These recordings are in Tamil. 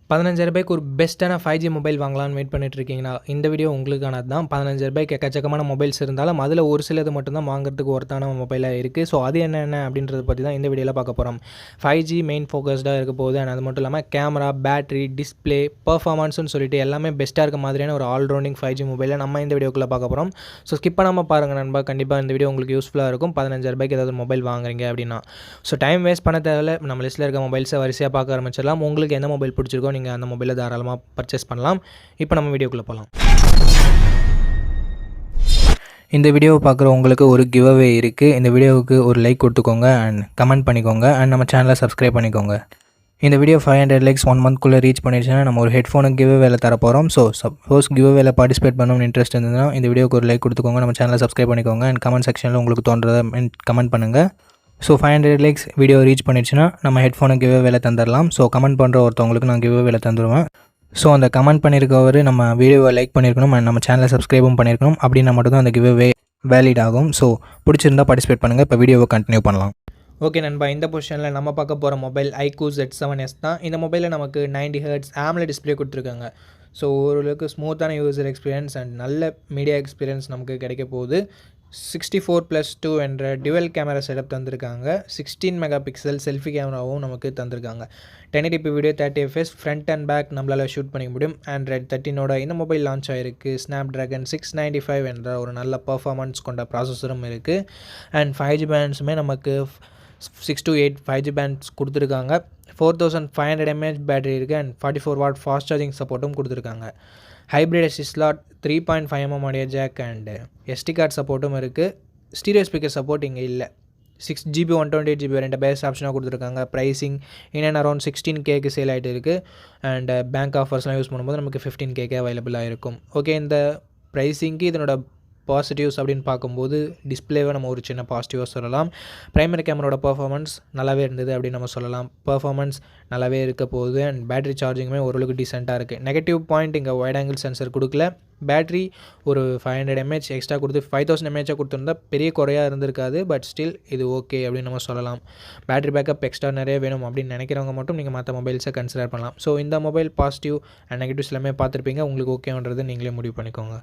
ரூ. 15,000க்கு ஒரு பெஸ்ட்டான 5G மொபைல் வாங்கலாம்னு வெயிட் பண்ணிட்டு இருக்கீங்களா? இந்த வீடியோ உங்களுக்கானது தான். ரூ. 15,000க்கு எக்கச்சக்கமான மொபைல்ஸ் இருந்தாலும், அதில் ஒரு சிலது மட்டும் தான் வாங்குறதுக்கு ஒர்த்தான மொபைலாக இருக்குது. ஸோ அது என்னென்ன அப்படின்றத பற்றி தான் இந்த வீடியோவில் பார்க்க போகிறோம். 5G மெயின் ஃபோக்கஸ்டாக இருக்க போகுது. அண்ட் அது மட்டும் இல்லாமல் கேமரா, பேட்டரி, டிஸ்பிளே, பர்ஃபார்மன்ஸ்னு சொல்லிட்டு எல்லாமே பெஸ்ட்டாக இருக்க மாதிரியான ஒரு ஆல்ரவுண்டிங் 5G மொபைலை நம்ம இந்த வீடியோக்குள்ளே பார்க்க போகிறோம். ஸோ ஸ்கிப் பண்ணாமல் பாருங்கள் நண்பா. கண்டிப்பாக இந்த வீடியோ உங்களுக்கு யூஸ்ஃபுல்லாக இருக்கும். ரூ. 15,000க்கு ஏதாவது மொபைல் வாங்குறீங்க அப்படின்னா. ஸோ டைம் வேஸ்ட் பண்ண தேவையில்ல. நம்ம லிஸ்ட்டில் இருக்க மொபைல்ஸை வரிசையாக பார்க்க ஆரம்பிச்சிடலாம். உங்களுக்கு எந்த மொபைல் பிடிச்சிருக்கோ நீங்கள் அந்த மொபைலை தாராளமாக பர்ச்சேஸ் பண்ணலாம். இப்போ நம்ம வீடியோக்குள்ளே போகலாம். இந்த வீடியோவை பார்க்குற உங்களுக்கு ஒரு கிவ் அவே இருக்குது. இந்த வீடியோவுக்கு ஒரு லைக் கொடுத்துக்கோங்க அண்ட் கமெண்ட் பண்ணிக்கோங்க அண்ட் நம்ம சேனலை சப்ஸ்கிரைப் பண்ணிக்கோங்க. இந்த வீடியோ 500 லைக்ஸ் 1 மந்த்க்குள்ளே ரீச் பண்ணிடுச்சுன்னா நம்ம ஒரு ஹெட்ஃபோனுக்கு கிவ் அவேல தர போகிறோம். ஸோ சப்போஸ் கிவ் அவேல பார்ட்டிசிபேட் பண்ணணும்னு இன்ட்ரெஸ்ட் இருந்ததுன்னா இந்த வீடியோக்கு ஒரு லைக் கொடுத்துக்கோங்க, நம்ம சேனலை சப்ஸ்கிரைப் பண்ணிக்கோங்க அண்ட் கமெண்ட் செக்ஷனில் உங்களுக்கு தோன்றதை கமெண்ட் பண்ணுங்கள். ஸோ 500 லைக்ஸ் வீடியோ ரீச் பண்ணிடுச்சுன்னா நம்ம ஹெட்ஃபோனுக்கு கிவ் அவேல தந்துடலாம். ஸோ கமெண்ட் பண்ணுற ஒருத்தவங்களுக்கு நான் கிவ் அவேல தந்துடுவேன். ஸோ அந்த கமெண்ட் பண்ணியிருக்கவர் நம்ம வீடியோவை லைக் பண்ணியிருக்கணும் அண்ட் நம்ம சேனலை சப்ஸ்கிரைபும் பண்ணியிருக்கணும். அப்படின்னா மட்டும்தான் அந்த கிவ் அவே வேலிட் ஆகும். ஸோ பிடிச்சிருந்தால் பார்ட்டிசிபேட் பண்ணுங்கள். இப்போ வீடியோவை கண்டினியூ பண்ணலாம். ஓகே நண்பா, இந்த பொசிஷனில் நம்ம பார்க்க போகிற மொபைல் iQOO Z7s தான். இந்த மொபைலில் நமக்கு 90 Hz AMOLED டிஸ்பிளே கொடுத்துருக்காங்க. ஸோ ஓரளவுக்கு ஸ்மூத்தான யூசர் எக்ஸ்பீரியன்ஸ் அண்ட் நல்ல மீடியா எக்ஸ்பீரியன்ஸ் நமக்கு கிடைக்க போகுது. 64+2 என்ற டியூவல் கேமரா செட்டப் தந்திருக்காங்க. 16 மெகா பிக்சல் செல்ஃபி கேமராவும் நமக்கு தந்திருக்காங்க. 1080p video 30fps front and back நம்மளால் ஷூட் பண்ணிக்க முடியும். Android 13 இந்த மொபைல் லான்ச் ஆகிருக்கு. Snapdragon 695 என்ற ஒரு நல்ல பர்ஃபார்மன்ஸ் கொண்ட ப்ராசஸரும் இருக்குது. அண்ட் 5G பேண்ட்ஸுமே நமக்கு 6 to 8 5G பேண்ட்ஸ் கொடுத்துருக்காங்க. 4500 mAh பேட்டரி இருக்குது அண்ட் 44 வாட் ஃபாஸ்ட் சார்ஜிங் சப்போர்ட்டும் கொடுத்துருக்காங்க. Hybrid SD slot, 3.5mm audio jack and SD card சப்போர்ட்டும் இருக்குது. ஸ்டீரியோ ஸ்பீக்கர் சப்போர்ட் இங்கே இல்லை. 6GB 128GB வேரியண்ட் பேஸ் ஆப்ஷனாக கொடுத்துருக்காங்க. ப்ரைஸிங் இன் அண்ட் அரௌண்ட் 16Kக்கு சேல் ஆகிட்டு இருக்குது. அண்ட் பேங்க் ஆஃபர்ஸ்லாம் யூஸ் பண்ணும்போது நமக்கு 15Kக்கு அவைலபிளாக இருக்கும். ஓகே, இந்த ப்ரைஸிங்க்கு இதனோட பாசிட்டிவ்ஸ் அப்படின்னு பார்க்கும்போது டிஸ்பிளேவை நம்ம ஒரு சின்ன பாசிட்டிவாக சொல்லலாம். ப்ரைமரி கேமராவோட பர்ஃபார்மன்ஸ் நல்லாவே இருந்தது அப்படின்னு நம்ம சொல்லலாம். பர்ஃபார்மன்ஸ் நல்லாவே இருக்க போகுது அண்ட் பேட்டரி சார்ஜிங்குமே ஓரளவுக்கு டீசெண்டாக இருக்குது. நெகட்டிவ் பாயிண்ட் இங்கே வைட் ஆங்கிள் சென்சர் கொடுக்கல. பேட்டரி ஒரு 500 mAh எக்ஸ்ட்ரா கொடுத்து 5000 mAh கொடுத்துருந்தா பெரிய குறையாக இருந்திருக்காது. பட் ஸ்டில் இது ஓகே அப்படின்னு நம்ம சொல்லலாம். பேட்டரி பேக்கப் எக்ஸ்ட்ரா நிறைய வேணும் அப்படின்னு நினைக்கிறவங்க மட்டும் நீங்கள் மற்ற மொபைல்ஸை கன்சிடர் பண்ணலாம். ஸோ இந்த மொபைல் பாசிட்டிவ் அண்ட் நெகட்டிவ்ஸ் எல்லாமே பார்த்துருப்பீங்க. உங்களுக்கு ஓகேன்றது நீங்களே முடிவு பண்ணிக்கோங்க.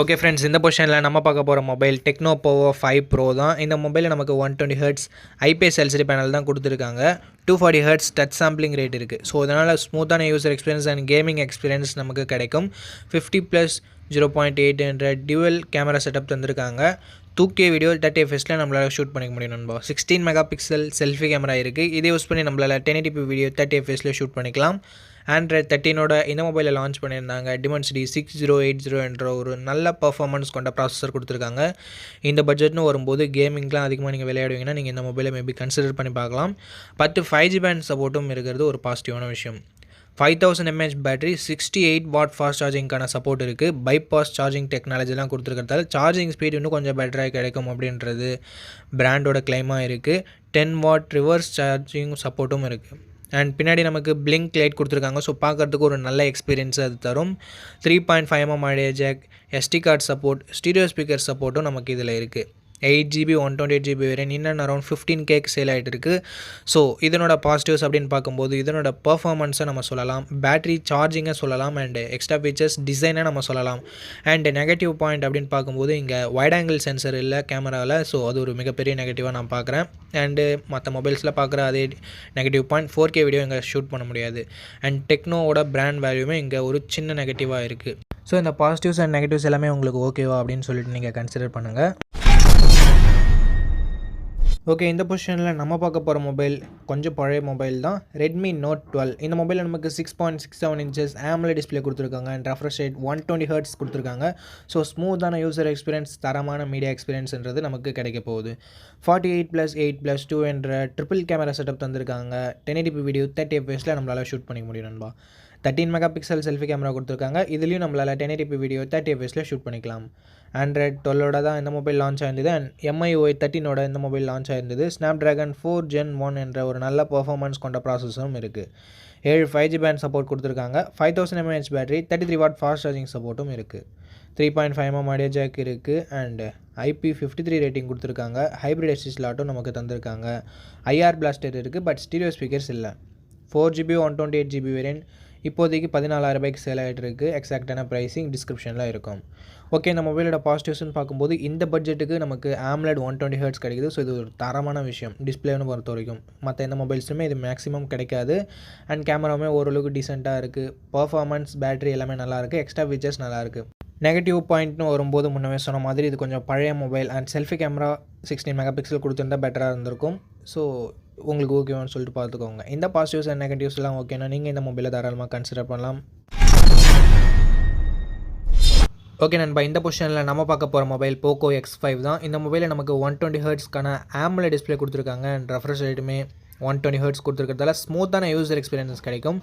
ஓகே ஃப்ரெண்ட்ஸ், இந்த பொசிஷனில் நம்ம பார்க்க போகிற மொபைல் டெக்னோ போவோ 5 Pro தான். இந்த மொபைலில் நமக்கு 120 Hz IPS LCD பேனல் தான் கொடுத்துருக்காங்க. 240 Hz டச் சாம்பிளிங் ரேட் இருக்குது. ஸோ அதனால் ஸ்மூத்தான user experience and gaming experience நமக்கு கிடைக்கும். 50+0.8 என்ற டியூவல் கேமரா செட்டப் தந்திருக்காங்க. 2K வீடியோ 30fps நம்மளால் ஷூட் பண்ணிக்க முடியும் நண்பா. 16 மெகா பிக்சல் செல்ஃபி கேமரா இருக்குது. இதை யூஸ் பண்ணி நம்மளால் 1080p வீடியோ 30fps ஷூட் பண்ணிக்கலாம். Android 13 இந்த மொபைலில் லான்ச் பண்ணியிருந்தாங்க. Dimensity 6080 என்ற ஒரு நல்ல பர்ஃபார்மன்ஸ் கொண்ட ப்ராசஸர் கொடுத்துருக்காங்க. இந்த பட்ஜெட்னு வரும்போது கேமிங்லாம் அதிகமாக நீங்கள் விளையாடுவீங்கன்னா நீங்கள் இந்த மொபைலை மேபி கன்சிடர் பண்ணி பார்க்கலாம். 10 5G பேண்ட் சப்போர்ட்டும் இருக்கிறது ஒரு பாசிட்டிவான விஷயம். 5000 mAh பேட்டரி, 68 வாட் ஃபாஸ்ட் சார்ஜிங்கான சப்போர்ட் இருக்குது. பைபாஸ் சார்ஜிங் டெக்னாலஜிலாம் கொடுத்துருக்கிறதால சார்ஜிங் ஸ்பீட் இன்னும் கொஞ்சம் பெட்டராக கிடைக்கும் அப்படின்றது பிராண்டோட கிளைமாக இருக்குது. 10 வாட் ரிவர்ஸ் சார்ஜிங் சப்போர்ட்டும் இருக்குது. அண்ட் பின்னாடி நமக்கு பிளிங்க் லைட் கொடுத்துருக்காங்க. ஸோ பார்க்குறதுக்கு ஒரு நல்ல எக்ஸ்பீரியன்ஸ் அது தரும். 3.5mm audio jack, SD card support, stereo speaker சப்போர்ட்டும் நமக்கு இதில் இருக்குது. 8GB 128GB variant in and around 15Kக்கு சேல் ஆகிட்டு இருக்குது. ஸோ இதனோட பாசிட்டிவ்ஸ் அப்படின்னு பார்க்கும்போது இதனோட பர்ஃபார்மன்ஸை நம்ம சொல்லலாம், பேட்டரி சார்ஜிங்கை சொல்லலாம் அண்ட் எக்ஸ்ட்ரா ஃபீச்சர்ஸ் டிசைனை நம்ம சொல்லலாம். அண்ட் நெகட்டிவ் பாயிண்ட் அப்படின்னு பார்க்கும்போது இங்கே வைட் ஆங்கிள் சென்சர் இல்லை கேமராவில். ஸோ அது ஒரு மிகப்பெரிய நெகட்டிவாக நான் பார்க்குறேன். அண்டு மற்ற மொபைல்ஸில் பார்க்குற அதே நெகட்டிவ் பாயிண்ட் 4K வீடியோ இங்கே ஷூட் பண்ண முடியாது. அண்ட் டெக்னோவோட பிராண்ட் வேல்யூமே இங்கே ஒரு சின்ன நெகட்டிவாக இருக்குது. ஸோ இந்த பாசிட்டிவ்ஸ் அண்ட் நெகட்டிவ்ஸ் எல்லாமே உங்களுக்கு ஓகேவா அப்படின்னு சொல்லிட்டு நீங்கள் கன்சிடர் பண்ணுங்கள். ஓகே, இந்த பொசிஷனில் நம்ம பார்க்க போகிற மொபைல் கொஞ்சம் பழைய மொபைல் தான். Redmi Note 12. இந்த மொபைலில் நமக்கு 6.67 inches AMOLED டிஸ்பிளே கொடுத்துருக்காங்க அண்ட் ரெஃப்ரெஷ் ரேட் 120 Hz கொடுத்துருக்காங்க. ஸோ ஸ்மூத்தான யூசர் எக்ஸ்பீரியன்ஸ், தரமான மீடியா எக்ஸ்பீரியன்ஸ்ன்றது நமக்கு கிடைக்க போகுது. 48+8+2 என்ற ட்ரிபிள் கேமரா செட்டப் தந்திருக்காங்க. 1080p வீடியோ 30fps நம்மளால் ஷூட் பண்ணிக்க முடியும் நண்பா. 13 மெகா பிக்சல் செல்ஃபி கேமரா கொடுத்துருக்காங்க. இதுலேயும் நம்மளால் 1080p வீடியோ 30fps ஷூட் பண்ணிக்கலாம். Android 12 தான் இந்த மொபைல் லான்ச் ஆயிருந்தது அண்ட் MIUI 13 இந்த மொபைல் லான்ச் ஆயிருந்தது. Snapdragon 4 Gen 1 என்ற ஒரு நல்ல பர்ஃபார்மன்ஸ் கொண்ட ப்ராசஸரும் இருக்குது. 7 5G பேண்ட் சப்போர்ட் கொடுத்துருக்காங்க. 5000 mAh battery, 33 watt fast charging சப்போர்ட்டும் இருக்குது. 3.5mm ஆடியோ ஜாக் இருக்குது அண்ட் IP53 ரேட்டிங் கொடுத்துருக்காங்க. ஹைப்ரிட் எஸ்டி ஸ்லாட்டும் நமக்கு தந்திருக்காங்க. IR பிளாஸ்டர் இருக்குது பட் ஸ்டீரியோ ஸ்பீக்கர்ஸ் இல்லை. 4GB 128GB வேரியன்ட் இப்போதைக்கு 14,000 ரூபாய்க்கு சேல் ஆகிட்டு இருக்குது. எக்ஸாக்டான ப்ரைஸிங் டிஸ்கிரிப்ஷனில் இருக்கும். ஓகே, இந்த மொபைலோட பாசிட்டிவ்ஸ்னு பார்க்கும்போது இந்த பட்ஜெட்டுக்கு நமக்கு AMOLED 120 Hz கிடைக்குது. ஸோ இது ஒரு தரமான விஷயம் டிஸ்பிளேன்னு பொறுத்த வரைக்கும். மற்ற எந்த மொபைல்ஸுமே இது மேக்ஸிமம் கிடைக்காது. அண்ட் கேமராவுமே ஓரளவுக்கு டீசெண்டாக இருக்குது. பர்ஃபார்மன்ஸ், பேட்டரி எல்லாமே நல்லாயிருக்கு. எக்ஸ்ட்ரா ஃபீச்சர்ஸ் நல்லாயிருக்கு. நெகட்டிவ் பாயிண்ட்னு வரும்போது முன்னவே சொன்ன மாதிரி இது கொஞ்சம் பழைய mobile and selfie camera 16 mega pixel கொடுத்துருந்தா பெட்டராக இருந்திருக்கும். ஸோ உங்களுக்கு ஓகேவான்னு சொல்லிட்டு பார்த்துக்கோங்க. இந்த பாசிட்டிவ்ஸ் அண்ட் நெகட்டிவ்ஸ்லாம் ஓகேனா நீங்கள் இந்த மொபைலை தாராளமாக கன்சிடர் பண்ணலாம். ஓகே நண்பா, இந்த பொசிஷனில் நம்ம பார்க்க போகிற மொபைல் போக்கோ X5 தான். இந்த மொபைலில் நமக்கு 120 ஹெர்ட்ஸ்க்கான AMOLED டிஸ்பிளே கொடுத்துருக்காங்க. அண்ட் ரெஃப்ரெஷ் ரேட்டுமே 120 ஹெர்ட்ஸ் கொடுத்துருக்கிறதால ஸ்மூத்தான யூசர் எக்ஸ்பீரியன்ஸ் கிடைக்கும்.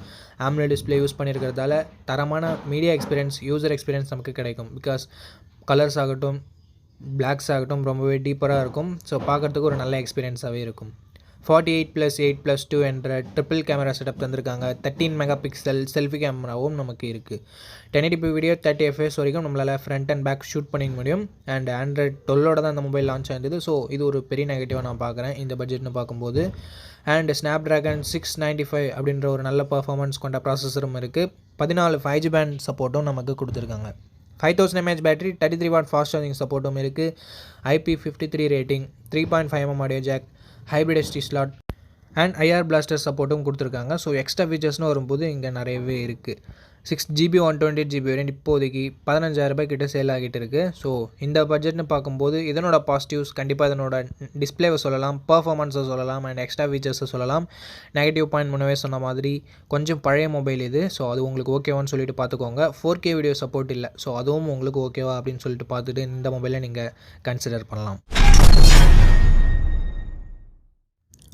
AMOLED டிஸ்பிளே யூஸ் பண்ணியிருக்கிறதால தரமான மீடியா எக்ஸ்பீரியன்ஸ், யூசர் எக்ஸ்பீரியன்ஸ் நமக்கு கிடைக்கும். பிகாஸ் கலர்ஸ் ஆகட்டும், பிளாக்ஸ் ஆகட்டும் ரொம்பவே டீப்பராக இருக்கும். ஸோ பார்க்குறதுக்கு ஒரு நல்ல எக்ஸ்பீரியன்ஸாகவே இருக்கும். 48+8+2 என்ற ட்ரிபிள் கேமரா செட்டப் தந்திருக்காங்க. 13 மெகா பிக்சல் செல்ஃபி கேமராவும் நமக்கு இருக்குது. 1080p வீடியோ 30 fps வரைக்கும் நம்மளால் ஃப்ரண்ட் அண்ட் பேக் ஷூட் பண்ணிக்க முடியும். அண்ட் Android 12 தான் இந்த மொபைல் லான்ச் ஆயிருந்தது. ஸோ இது ஒரு பெரிய நெகட்டிவாக நான் பார்க்குறேன் இந்த பட்ஜெட்னு பார்க்கும்போது. அண்ட் Snapdragon 695 அப்படின்ற ஒரு நல்ல பர்ஃபார்மன்ஸ் கொண்ட ப்ராசஸரும் இருக்குது. 14 5G பேண்ட் சப்போர்ட்டும் நமக்கு கொடுத்துருக்காங்க. 5000 mAh battery, 33 watt fast charging சப்போர்ட்டும் இருக்குது. IP53 rating, 3.5mm audio jack, hybrid SD slot and IR blaster சப்போர்ட்டும் கொடுத்துருக்காங்க. ஸோ எக்ஸ்ட்ரா ஃபீச்சர்ஸ்னு வரும்போது இங்கே நிறையவே இருக்குது. 6GB 128GB வேரியன்ட் இப்போதைக்கு 15,000 ரூபாய் கிட்ட சேல் ஆகிட்டு இருக்குது. ஸோ இந்த பட்ஜெட்னு பார்க்கும்போது இதனோட பாசிட்டிவ்ஸ் கண்டிப்பாக இதனோட டிஸ்பிளேவை சொல்லலாம், பர்ஃபார்மன்ஸை சொல்லலாம் அண்ட் எக்ஸ்ட்ரா ஃபீச்சர்ஸை சொல்லலாம். நெகட்டிவ் பாயிண்ட் முன்னவே சொன்ன மாதிரி கொஞ்சம் பழைய மொபைல் இது. ஸோ அது உங்களுக்கு ஓகேவான்னு சொல்லிட்டு பார்த்துக்கோங்க. 4K வீடியோ சப்போர்ட் இல்லை. ஸோ அதுவும் உங்களுக்கு ஓகேவா அப்படின்னு சொல்லிட்டு பார்த்துட்டு இந்த மொபைலை நீங்கள் கன்சிடர் பண்ணலாம்.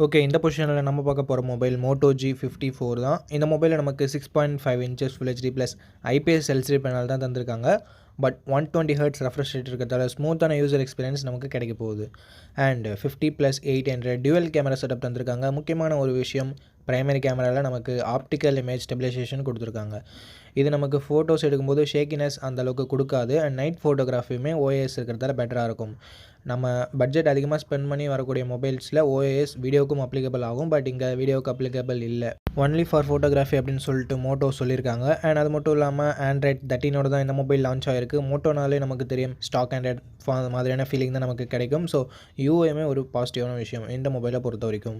ஓகே, இந்த பொசிஷனில் நம்ம பார்க்க போகிற மொபைல் Moto G54 தான். இந்த மொபைலில் நமக்கு 6.5 inches Full HD + IPS LCD panel தான் தந்திருக்காங்க. பட் 120 Hz ரெஃப்ரெஷ் ரேட் இருக்கிறதால ஸ்மூத்தான யூசர் எக்ஸ்பீரியன்ஸ் நமக்கு கிடைக்க போகுது. அண்ட் 50+8 என்ற டியூவல் கேமரா செட்டப் தந்திருக்காங்க. முக்கியமான ஒரு விஷயம், பிரைமரி கேமராவில் நமக்கு ஆப்டிக்கல் இமேஜ் ஸ்டெபிலைசேஷன் கொடுத்துருக்காங்க. இது நமக்கு ஃபோட்டோஸ் எடுக்கும்போது ஷேக்கினஸ் அந்தளவுக்கு கொடுக்காது. அண்ட் நைட் ஃபோட்டோகிராஃபியுமே OIS இருக்கிறதால பெட்டராக இருக்கும். நம்ம பட்ஜெட் அதிகமாக ஸ்பெண்ட் பண்ணி வரக்கூடிய மொபைல்ஸில் OIS வீடியோவுக்கும் அப்ளிகபிள் ஆகும். பட் இங்கே வீடியோவுக்கு அப்ளிகபிள் இல்லை. ஒன்லி ஃபார் ஃபோட்டோகிராஃபி அப்படின்னு சொல்லிட்டு மோட்டோ சொல்லியிருக்காங்க. அண்ட் அது மட்டும் இல்லாமல் Android 13 தான் இந்த மொபைல் லான்ச் ஆகிருக்கு. மோட்டோனாலே நமக்கு தெரியும் ஸ்டாக் Android மாதிரியான ஃபீலிங் தான் நமக்கு கிடைக்கும். ஸோ UIமே ஒரு பாசிட்டிவான விஷயம் இந்த மொபைலை பொறுத்த வரைக்கும்.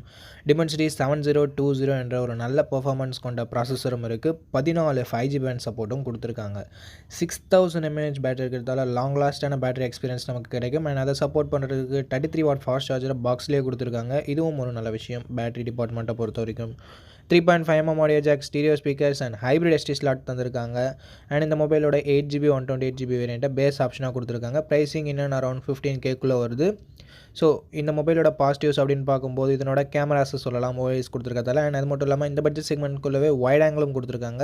Dimensity 7020 என்ற ஒரு நல்ல பர்ஃபார்மன்ஸ் கொண்ட ப்ராசஸரும் இருக்குது. 14 5G பேண்ட் சப்போர்ட்டும் கொடுத்துருக்காங்க. 6000 mAh பேட்டரி இருக்கிறதால லாங் லாஸ்டான பேட்டரி எக்ஸ்பீரியன்ஸ் நமக்கு கிடைக்கும். அண்ட் அதை சப்போர்ட் பண்ணுறதுக்கு 33 வாட் ஃபாஸ்ட் சார்ஜரை பாக்ஸ்லேயே கொடுத்துருக்காங்க. இதுவும் ஒரு நல்ல விஷயம் பேட்டரி டிபார்ட்மெண்ட்டை பொறுத்த வரைக்கும். 3.5mm audio jack, stereo speakers and hybrid SD slot தந்திருக்காங்க. அண்ட் இந்த மொபைலோட 8GB 128GB வேரியண்ட்டை பேஸ் ஆப்ஷனாக கொடுத்துருக்காங்க. ப்ரைஸிங் இன்னும் அரௌண்ட் 15K வருது. ஸோ இந்த மொபைலோட பாசிட்டிவ்ஸ் அப்படின்னு பார்க்கும்போது இதனோட கேமராஸை சொல்லலாம், OIS கொடுத்துருக்கதால. அண்ட் அது மட்டும் இல்லாமல் இந்த பட்ஜெட் செக்மெண்ட்குள்ளவே வைட் ஆங்கிளும் கொடுத்துருக்காங்க.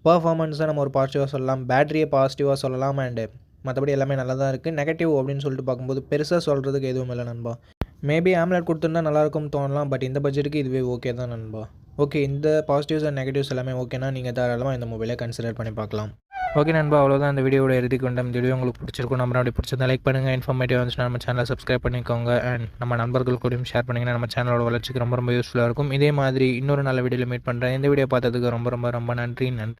பர்ஃபார்மன்ஸை நம்ம ஒரு பாசிட்டிவாக சொல்லலாம், பேட்டரியை பாசிட்டிவாக சொல்லலாம். அண்டு மற்றபடி எல்லாமே நல்லா தான் இருக்குது. நெகட்டிவ் அப்படின்னு சொல்லிட்டு பார்க்கும்போது பெருசாக சொல்கிறதுக்கு எதுவும் இல்லை நண்பா. மேபி AMOLED கொடுத்துருந்தா நல்லாயிருக்கும் தோணலாம். பட் இந்த பட்ஜெட்டுக்கு இதுவே ஓகே தான் நண்பா. ஓகே, இந்த பாசிட்டிவ்ஸ் அண்ட் நெகட்டிவ்ஸ் எல்லாமே ஓகேனா நீங்கள் தாராளமாக இந்த மொபைலை கன்சிடர் பண்ணி பார்க்கலாம். ஓகே நண்பா, அவ்வளோதான் இந்த வீடியோட இறுதிக்கு கொண்டு இந்த வீடியோ உங்களுக்கு பிடிச்சிருக்கும். நம்ம அப்படி பிடிச்சிருந்தா லைக் பண்ணுங்கள். இன்ஃபர்மேட்டிவ் வந்துச்சுன்னா நம்ம சேனலை சப்ஸ்கிரைப் பண்ணிக்கோங்க. அண்ட் நம்ம நண்பர்கள் கூடயும் ஷேர் பண்ணிங்கன்னா நம்ம சேனலோட வளர்ச்சிக்கு ரொம்ப யூஸ்ஃபுல்லாக இருக்கும். இதே மாதிரி இன்னொரு நல்ல வீடியோவில் மீட் பண்ணுறேன். இந்த வீடியோ பார்த்ததுக்கு ரொம்ப நன்றி.